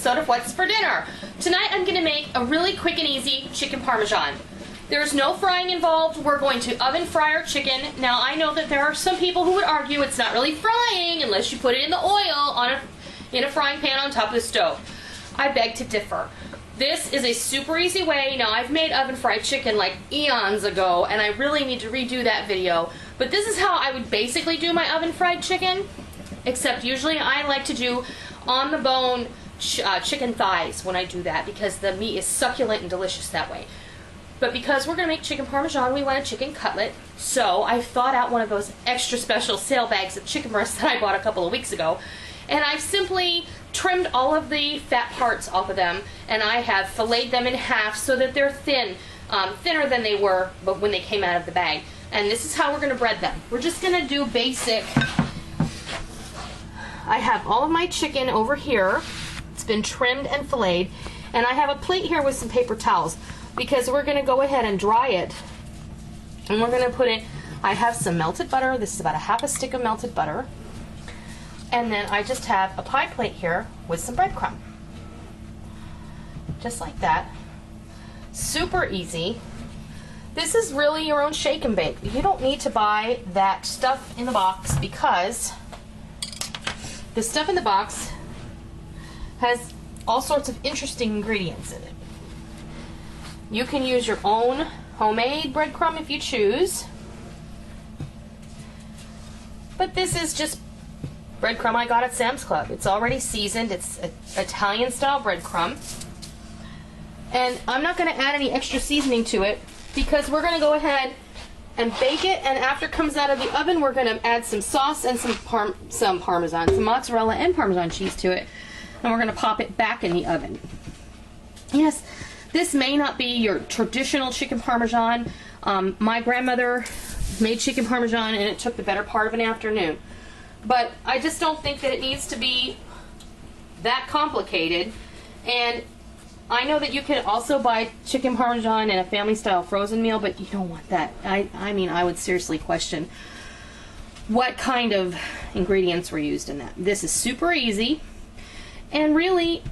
episode of What's for Dinner. Tonight I'm going to make a really quick and easy chicken parmesan. There's no frying involved. We're going to oven fry our chicken. Now I know that there are some people who would argue it's not really frying unless you put it in the oil in a frying pan on top of the stove. I beg to differ. This is a super easy way. Now I've made oven fried chicken like eons ago and I really need to redo that video. But this is how I would basically do my oven fried chicken, except usually I like to do on the bone chicken thighs when I do that because the meat is succulent and delicious that way. But because we're going to make chicken parmesan, we want a chicken cutlet. So I thought out one of those extra special sale bags of chicken breasts that I bought a couple of weeks ago. And I've simply trimmed all of the fat parts off of them, and I have filleted them in half so that they're thin, thinner than they were but when they came out of the bag. And this is how we're going to bread them. We're just going to do basic. I have all of my chicken over here. It's been trimmed and filleted, and I have a plate here with some paper towels because we're going to go ahead and dry it. And we're going to put it, I have some melted butter. This is about a half a stick of melted butter. And then I just have a pie plate here with some breadcrumb. Just like that. Super easy. This is really your own shake and bake. You don't need to buy that stuff in the box because the stuff in the box has all sorts of interesting ingredients in it. You can use your own homemade breadcrumb if you choose. But this is just breadcrumb I got at Sam's Club. It's already seasoned. It's Italian style breadcrumb. And I'm not going to add any extra seasoning to it because we're going to go ahead and bake it, and after it comes out of the oven we're going to add some sauce and some Parmesan, some mozzarella and Parmesan cheese to it, and we're going to pop it back in the oven. Yes, this may not be your traditional chicken Parmesan. My grandmother made chicken Parmesan and it took the better part of an afternoon. But I just don't think that it needs to be that complicated. And I know that you can also buy chicken Parmesan in a family style frozen meal, but you don't want that. I mean, I would seriously question what kind of ingredients were used in that. This is super easy, and really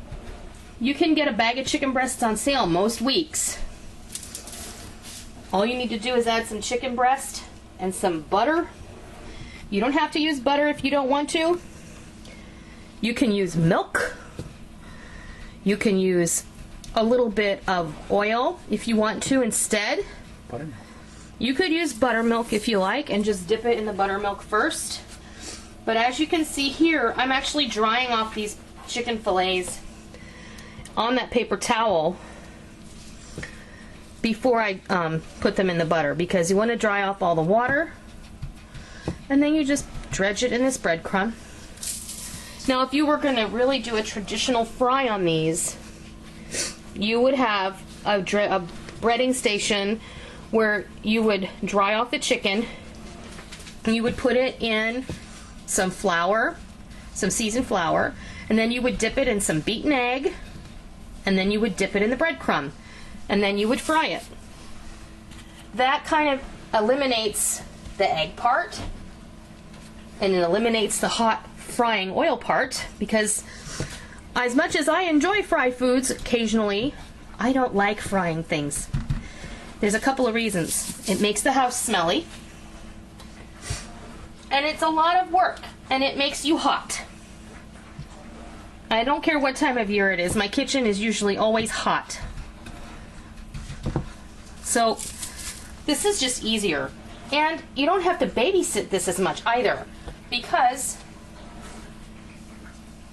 you can get a bag of chicken breasts on sale most weeks. All you need to do is add some chicken breast and some butter. You don't have to use butter if you don't want to. You can use milk. You can use a little bit of oil if you want to instead. Buttermilk. You could use buttermilk if you like and just dip it in the buttermilk first. But as you can see here, I'm actually drying off these chicken fillets on that paper towel before I put them in the butter, because you want to dry off all the water, and then you just dredge it in this breadcrumb. Now if you were going to really do a traditional fry on these, you would have a breading station where you would dry off the chicken, and you would put it in some flour, some seasoned flour, and then you would dip it in some beaten egg, and then you would dip it in the breadcrumb, and then you would fry it. That kind of eliminates the egg part, and it eliminates the hot frying oil part, because as much as I enjoy fried foods occasionally, I don't like frying things. There's a couple of reasons. It makes the house smelly, and it's a lot of work, and it makes you hot. I don't care what time of year it is. My kitchen is usually always hot. So this is just easier. And you don't have to babysit this as much either, because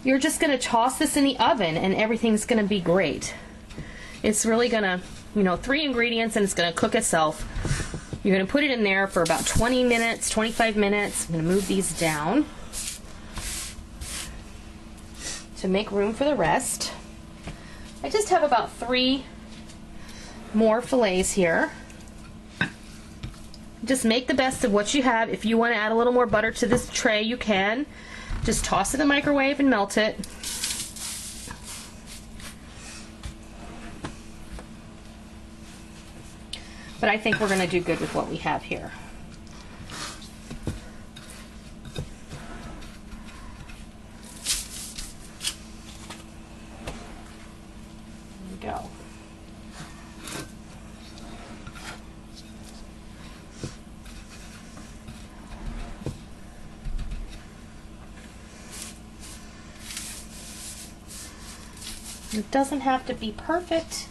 you're just going to toss this in the oven and everything's going to be great. It's really going to, 3 ingredients and it's going to cook itself. You're going to put it in there for about 20 minutes, 25 minutes. I'm going to move these down to make room for the rest. I just have about 3 more fillets here. Just make the best of what you have. If you want to add a little more butter to this tray, you can. Just toss it in the microwave and melt it. But I think we're going to do good with what we have here. go. It doesn't have to be perfect.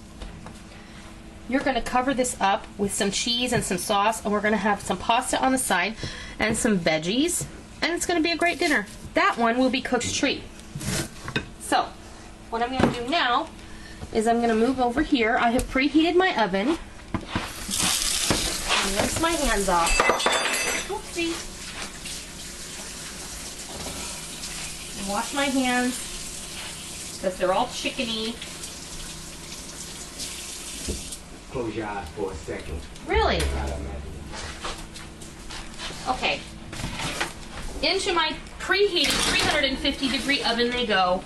You're going to cover this up with some cheese and some sauce, and we're going to have some pasta on the side and some veggies, and it's going to be a great dinner. That one will be cook's treat. So, what I'm going to do now is I'm going to move over here. I have preheated my oven. And rinse my hands off. Oopsie. And wash my hands, because they're all chickeny. Close your eyes for a second. Really? Try to imagine. Okay. Into my preheated 350-degree oven they go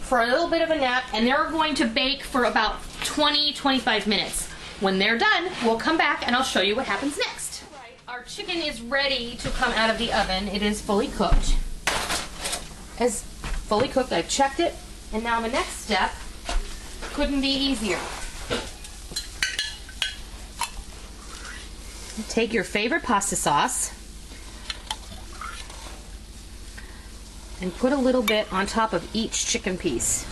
for a little bit of a nap, and they're going to bake for about 20-25 minutes. When they're done, we'll come back and I'll show you what happens next. Right. Our chicken is ready to come out of the oven. It is fully cooked. As fully cooked, I've checked it, and now the next step couldn't be easier. Take your favorite pasta sauce and put a little bit on top of each chicken piece.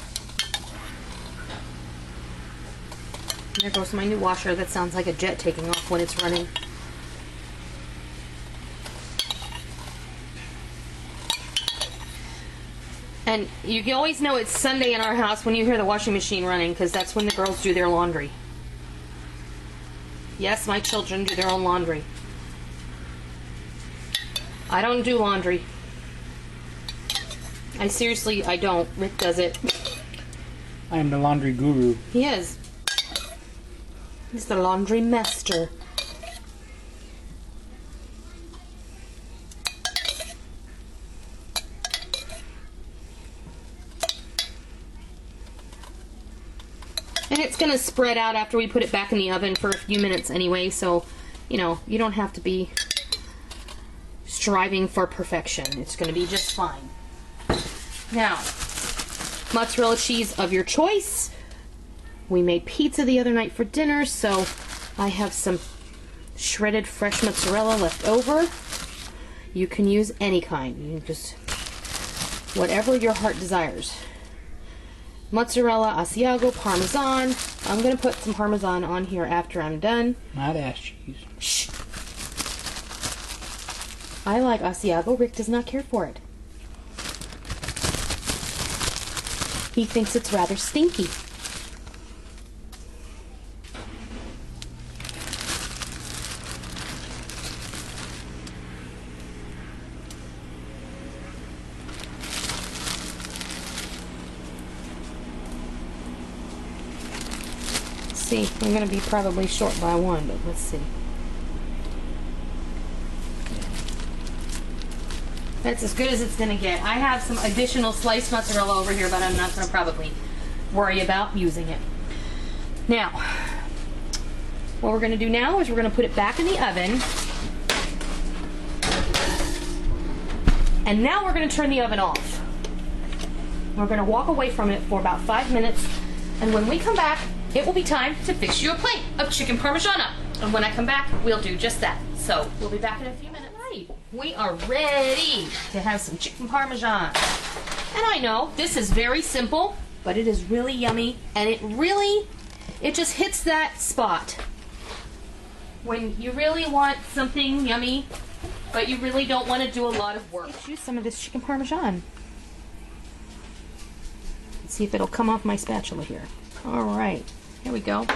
There goes my new washer. That sounds like a jet taking off when it's running. And you can always know it's Sunday in our house when you hear the washing machine running, because that's when the girls do their laundry. Yes, my children do their own laundry. I don't do laundry. I don't. Rick does it. I am the laundry guru. He is. He's the laundry master. And it's going to spread out after we put it back in the oven for a few minutes anyway, so, you know, you don't have to be striving for perfection. It's going to be just fine. Now, mozzarella cheese of your choice. We made pizza the other night for dinner, so I have some shredded fresh mozzarella left over. You can use any kind. You can just, whatever your heart desires. Mozzarella, Asiago, Parmesan. I'm going to put some Parmesan on here after I'm done. Not ass cheese. Shh. I like Asiago. Rick does not care for it. He thinks it's rather stinky. See, I'm going to be probably short by one, but let's see. That's as good as it's going to get. I have some additional sliced mozzarella over here, but I'm not going to probably worry about using it. Now, what we're going to do now is we're going to put it back in the oven. And now we're going to turn the oven off. We're going to walk away from it for about 5 minutes, and when we come back, it will be time to fix you a plate of chicken Parmigiana. And when I come back, we'll do just that. So, we'll be back in a few minutes. Right, we are ready to have some chicken Parmesan. And I know, this is very simple, but it is really yummy. And it just hits that spot. When you really want something yummy, but you really don't want to do a lot of work. Let's use some of this chicken Parmesan. Let's see if it'll come off my spatula here. All right. Here we go.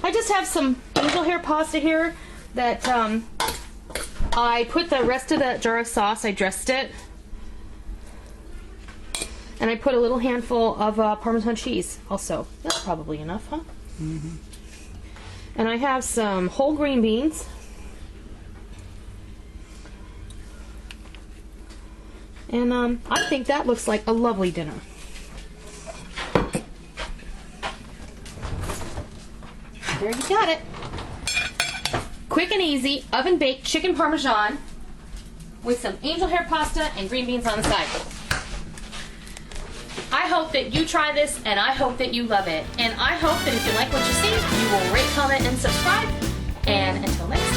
I just have some angel hair pasta here that I put the rest of the jar of sauce, I dressed it, and I put a little handful of Parmesan cheese also. That's probably enough, huh? Mm-hmm. And I have some whole green beans. And I think that looks like a lovely dinner. There you got it. Quick and easy, oven baked chicken Parmesan with some angel hair pasta and green beans on the side. I hope that you try this, and I hope that you love it. And I hope that if you like what you see, you will rate, comment, and subscribe. And until next time.